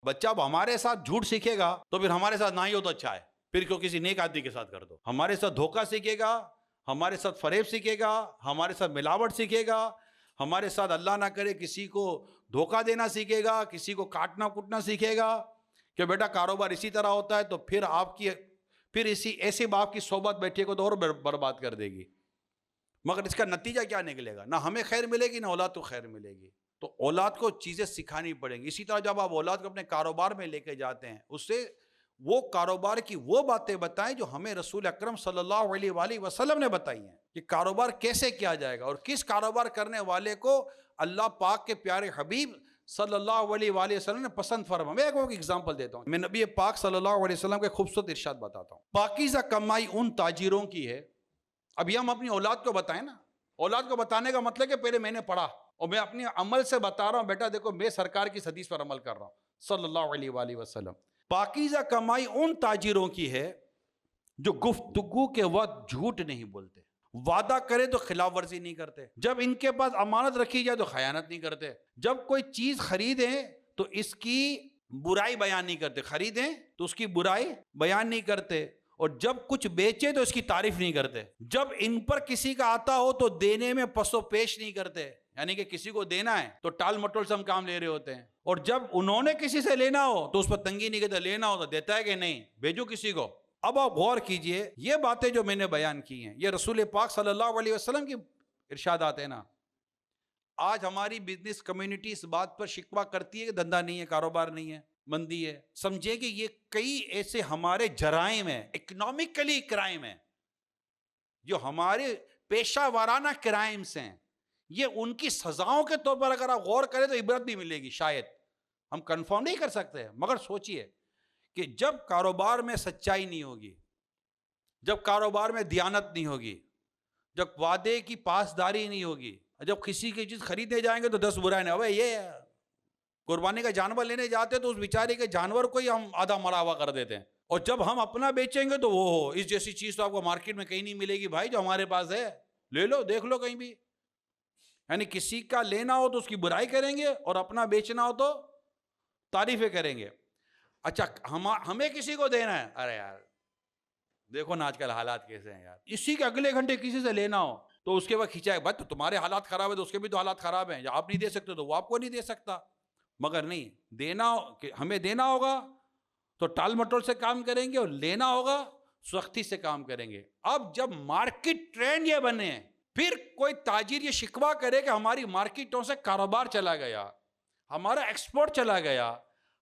بچہ اب ہمارے ساتھ جھوٹ سیکھے گا تو پھر ہمارے ساتھ نہ ہی ہو تو اچھا ہے، پھر کیوں کسی نیک آدمی کے ساتھ کر دو۔ ہمارے ساتھ دھوکہ سیکھے گا، ہمارے ساتھ فریب سیکھے گا، ہمارے ساتھ ملاوٹ سیکھے گا، ہمارے ساتھ اللہ نہ کرے کسی کو دھوکہ دینا سیکھے گا، کسی کو کاٹنا کٹنا سیکھے گا کہ بیٹا کاروبار اسی طرح ہوتا ہے، تو پھر ایسے باپ کی صحبت بیٹھے کو تو اور برباد کر دے گی۔ مگر اس کا نتیجہ کیا نکلے گا؟ نہ ہمیں خیر ملے گی، نہ اولاد کو خیر ملے گی۔ تو اولاد کو چیزیں سکھانی پڑیں گی۔ اسی طرح جب آپ اولاد کو اپنے کاروبار میں لے کے جاتے ہیں، اس سے وہ کاروبار کی وہ باتیں بتائیں جو ہمیں رسول اکرم صلی اللہ علیہ وآلہ وسلم نے بتائی ہیں کہ کاروبار کیسے کیا جائے گا، اور کس کاروبار کرنے والے کو اللہ پاک کے پیارے حبیب صلی اللہ علیہ وآلہ وسلم نے پسند فرمایا۔ میں ایک ایگزامپل دیتا ہوں، میں نبی پاک صلی اللہ علیہ وسلم کے خوبصورت ارشاد بتاتا ہوں۔ پاکیزہ کمائی ان تاجروں کی ہے۔ ابھی ہم اپنی اولاد کو بتائیں نا، اولاد کو بتانے کا مطلب کہ پہلے میں نے پڑھا اور میں اپنے عمل سے بتا رہا ہوں، بیٹا دیکھو میں سرکار کی حدیث پر عمل کر رہا ہوں صلی اللہ علیہ وآلہ وسلم۔ پاکیزہ کمائی ان تاجروں کی ہے جو گفتگو کے وقت جھوٹ نہیں بولتے، وعدہ کرے تو خلاف ورزی نہیں کرتے، جب ان کے پاس امانت رکھی جائے تو خیانت نہیں کرتے، جب کوئی چیز خریدیں تو اس کی برائی بیان نہیں کرتے، خریدیں تو اس کی برائی بیان نہیں کرتے، اور جب کچھ بیچے تو اس کی تعریف نہیں کرتے، جب ان پر کسی کا آتا ہو تو دینے میں پس و پیش نہیں کرتے، یعنی کہ کسی کو دینا ہے تو ٹال مٹول سے ہم کام لے رہے ہوتے ہیں، اور جب انہوں نے کسی سے لینا ہو تو اس پر تنگی نہیں کرتے، لینا ہو تو دیتا ہے کہ نہیں، بھیجو کسی کو۔ اب آپ غور کیجئے، یہ باتیں جو میں نے بیان کی ہیں یہ رسول پاک صلی اللہ علیہ وسلم کی ارشادات ہیں نا۔ آج ہماری بزنس کمیونٹی اس بات پر شکوہ کرتی ہے کہ دھندا نہیں ہے، کاروبار نہیں ہے، مندی ہے۔ سمجھے کہ یہ کئی ایسے ہمارے جرائم ہیں، اکنامکلی کرائم ہیں، جو ہمارے پیشہ وارانہ کرائمز ہیں، یہ ان کی سزاؤں کے طور پر اگر آپ غور کریں تو عبرت بھی ملے گی۔ شاید ہم کنفرم نہیں کر سکتے، مگر سوچئے کہ جب کاروبار میں سچائی نہیں ہوگی، جب کاروبار میں دیانت نہیں ہوگی، جب وعدے کی پاسداری نہیں ہوگی، جب کسی کی چیز خریدنے جائیں گے تو 10 برائیں نہیں، ابے یہ قربانی کا جانور لینے جاتے تو اس بیچارے کے جانور کو ہی ہم آدھا مرا ہوا کر دیتے ہیں، اور جب ہم اپنا بیچیں گے تو وہ اس جیسی چیز تو آپ کو مارکیٹ میں کہیں نہیں ملے گی بھائی، جو ہمارے پاس ہے لے لو، دیکھ لو کہیں بھی۔ یعنی کسی کا لینا ہو تو اس کی برائی کریں گے، اور اپنا بیچنا ہو تو تعریفیں کریں گے۔ اچھا ہمیں کسی کو دینا ہے، ارے یار دیکھو نا آج کل حالات کیسے ہیں یار، اسی کے اگلے گھنٹے کسی سے لینا ہو تو اس کے بعد کھینچائے، بھائی تو تمہارے حالات خراب ہے تو اس کے بھی تو حالات خراب ہیں، آپ نہیں دے سکتے تو وہ آپ کو نہیں دے سکتا۔ مگر نہیں، دینا ہمیں دینا ہوگا تو ٹال مٹول سے کام کریں گے، اور لینا ہوگا سختی سے کام کریں گے۔ اب جب مارکیٹ ٹرینڈ یہ بنے ہیں، پھر کوئی تاجر یہ شکوہ کرے کہ ہماری مارکیٹوں سے کاروبار چلا گیا، ہمارا ایکسپورٹ چلا گیا،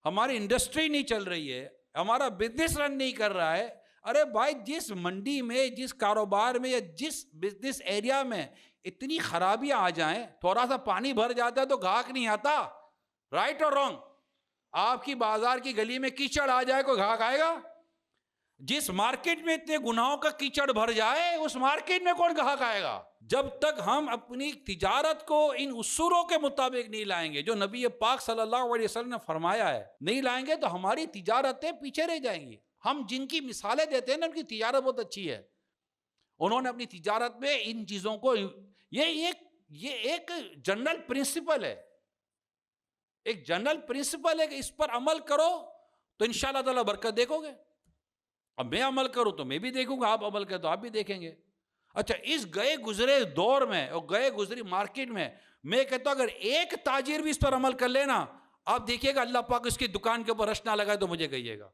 ہماری انڈسٹری نہیں چل رہی ہے، ہمارا بزنس رن نہیں کر رہا ہے۔ ارے بھائی، جس منڈی میں، جس کاروبار میں، یا جس بزنس ایریا میں اتنی خرابیاں آ جائیں، تھوڑا سا پانی بھر جاتا ہے تو گاہک نہیں آتا، رائٹ اور رانگ؟ آپ کی بازار کی گلی میں کیچڑ آ جائے کوئی گاہک آئے گا؟ جس مارکیٹ میں اتنے گناہوں کا کیچڑ بھر جائے اس مارکیٹ میں کون گاہک آئے گا؟ جب تک ہم اپنی تجارت کو ان اصولوں کے مطابق نہیں لائیں گے جو نبی پاک صلی اللہ علیہ وسلم نے فرمایا ہے، نہیں لائیں گے تو ہماری تجارتیں پیچھے رہ جائیں گی۔ ہم جن کی مثالیں دیتے ہیں نا، ان کی تجارت بہت اچھی ہے، انہوں نے اپنی تجارت میں ان چیزوں کو، یہ ایک جنرل پرنسپل ہے، ایک جنرل پرنسپل ہے کہ اس پر عمل کرو تو انشاءاللہ تعالیٰ برکت دیکھو گے۔ اب میں عمل کروں تو میں بھی دیکھوں گا، آپ عمل کریں تو آپ بھی دیکھیں گے۔ اچھا، اس گئے گزرے دور میں اور گئے گزری مارکیٹ میں میں کہتا ہوں اگر ایک تاجر بھی اس پر عمل کر لینا، آپ دیکھیے گا اللہ پاک اس کی دکان کے اوپر رش نہ لگائے تو مجھے کہیے گا۔